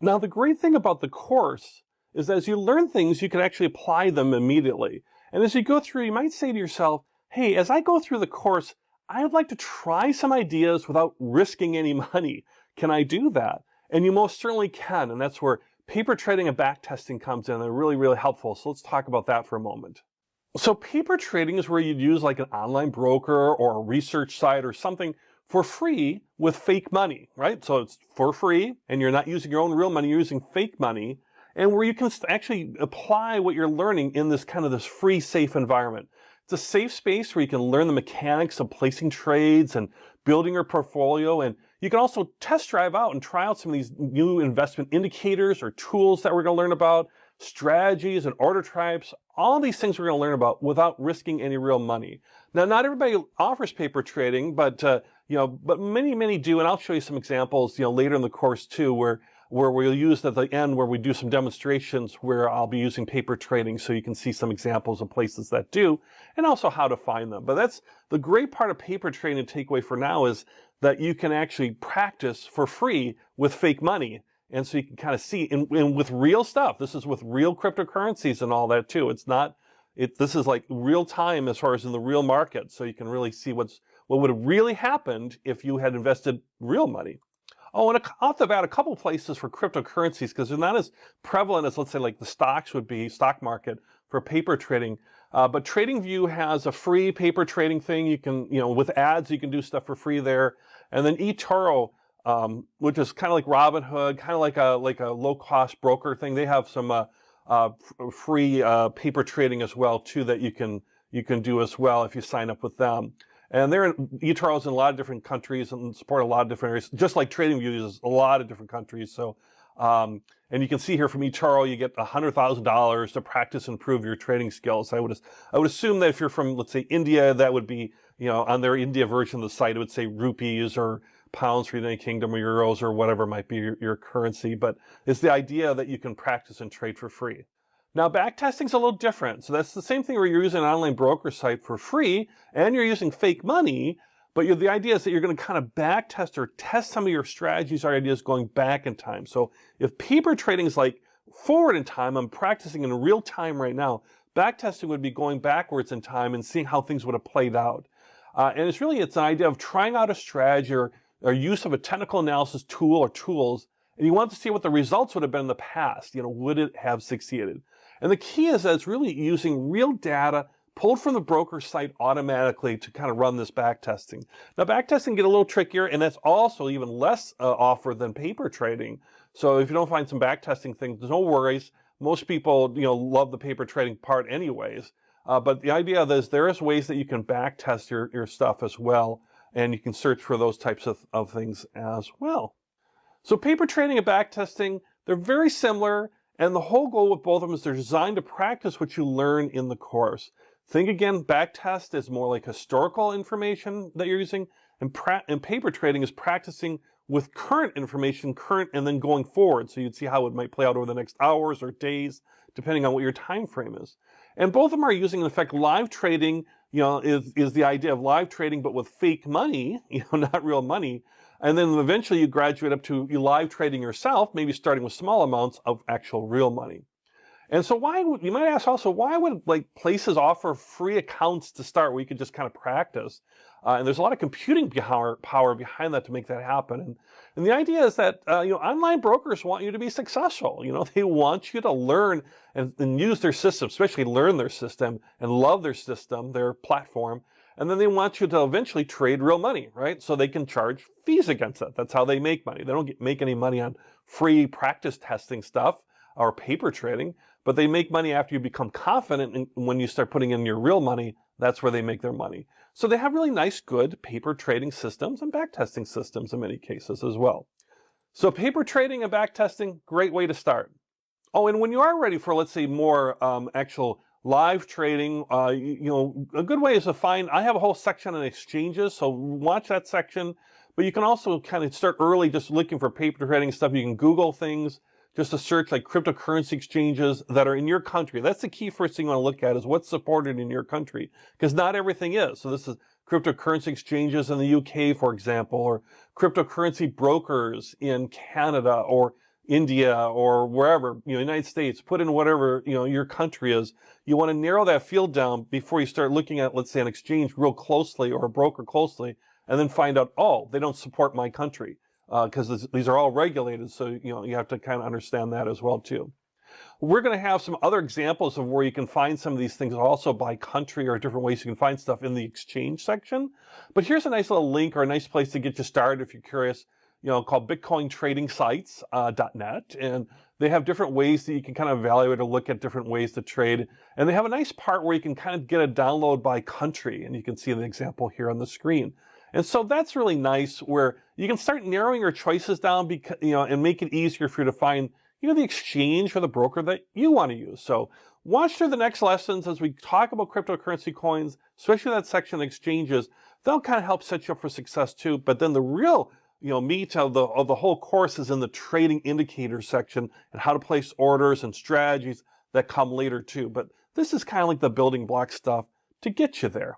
Now, the great thing about the course is as you learn things, you can actually apply them immediately. And as you go through, you might say to yourself, hey, as I go through the course, I would like to try some ideas without risking any money. Can I do that? And you most certainly can. And that's where paper trading and backtesting comes in. They're really, really helpful. So let's talk about that for a moment. So paper trading is where you'd use like an online broker or a research site or something for free with fake money, right? So it's for free and you're not using your own real money, you're using fake money, and where you can actually apply what you're learning in this kind of this free, safe environment. It's a safe space where you can learn the mechanics of placing trades and building your portfolio, and you can also test drive out and try out some of these new investment indicators or tools that we're going to learn about, strategies and order types, all these things we're going to learn about without risking any real money. Now, not everybody offers paper trading, but but many do, and I'll show you some examples, later in the course too, where we'll use at the end where we do some demonstrations where I'll be using paper trading so you can see some examples of places that do, and also how to find them. But that's the great part of paper trading to take away for now, is that you can actually practice for free with fake money. And so you can kind of see, and with real stuff. This is with real cryptocurrencies and all that too. This is like real time as far as in the real market. So you can really see what would have really happened if you had invested real money. Oh, and off the bat, a couple places for cryptocurrencies, because they're not as prevalent as, let's say, like the stocks would be, stock market, for paper trading. But TradingView has a free paper trading thing. You can, with ads, you can do stuff for free there. And then eToro, which is kind of like Robinhood, kind of like a low-cost broker thing. They have some free paper trading as well too that you can do as well if you sign up with them. And eToro's in a lot of different countries and support a lot of different areas, just like TradingView uses a lot of different countries. So, and you can see here from eToro, you get $100,000 to practice and improve your trading skills. I would assume that if you're from, let's say, India, that would be, on their India version of the site, it would say rupees or pounds for the United Kingdom or euros or whatever might be your currency. But it's the idea that you can practice and trade for free. Now, backtesting is a little different. So that's the same thing where you're using an online broker site for free and you're using fake money, but the idea is that you're going to kind of backtest or test some of your strategies or ideas going back in time. So if paper trading is like forward in time, I'm practicing in real time right now, backtesting would be going backwards in time and seeing how things would have played out. And it's an idea of trying out a strategy or use of a technical analysis tool or tools, and you want to see what the results would have been in the past. Would it have succeeded? And the key is that it's really using real data pulled from the broker site automatically to kind of run this backtesting. Now, backtesting can get a little trickier, and that's also even less offered than paper trading. So if you don't find some backtesting things, no worries. Most people, love the paper trading part anyways. But the idea is there is ways that you can backtest your stuff as well, and you can search for those types of things as well. So paper trading and backtesting, they're very similar, and the whole goal with both of them is they're designed to practice what you learn in the course. Think again, backtest is more like historical information that you're using, and paper trading is practicing with current information, and then going forward. So you'd see how it might play out over the next hours or days, depending on what your time frame is. And both of them are using, in effect, live trading, is the idea of live trading, but with fake money, not real money. And then eventually you graduate up to live trading yourself, maybe starting with small amounts of actual real money. And so you might ask also, why would places offer free accounts to start where you could just kind of practice? And there's a lot of computing power behind that to make that happen. And the idea is that, online brokers want you to be successful. They want you to learn and use their system, especially learn their system and love their system, their platform. And then they want you to eventually trade real money, right? So they can charge fees against it. That's how they make money. They don't make any money on free practice testing stuff or paper trading, but they make money after you become confident. And when you start putting in your real money, that's where they make their money. So they have really nice, good paper trading systems and backtesting systems in many cases as well. So paper trading and backtesting, great way to start. Oh, and when you are ready for, let's say, more actual live trading, a good way is to I have a whole section on exchanges, so watch that section. But you can also kind of start early just looking for paper trading stuff. You can Google things just to search like cryptocurrency exchanges that are in your country. That's the key first thing you want to look at is what's supported in your country, because not everything is. So this is cryptocurrency exchanges in the UK, for example, or cryptocurrency brokers in Canada, or India or wherever, United States, put in whatever, your country is. You want to narrow that field down before you start looking at, let's say, an exchange real closely or a broker closely, and then find out, oh, they don't support my country, because these are all regulated. So, you have to kind of understand that as well, too. We're going to have some other examples of where you can find some of these things also by country or different ways you can find stuff in the exchange section. But here's a nice little link or a nice place to get you started if you're curious, called BitcoinTradingSites.net. And they have different ways that you can kind of evaluate or look at different ways to trade. And they have a nice part where you can kind of get a download by country. And you can see the example here on the screen. And so that's really nice where you can start narrowing your choices down, because, and make it easier for you to find the exchange or the broker that you want to use. So watch through the next lessons as we talk about cryptocurrency coins, especially that section of exchanges. They'll kind of help set you up for success too. But then the real, meat of the whole course is in the trading indicators section and how to place orders and strategies that come later too. But this is kind of like the building block stuff to get you there.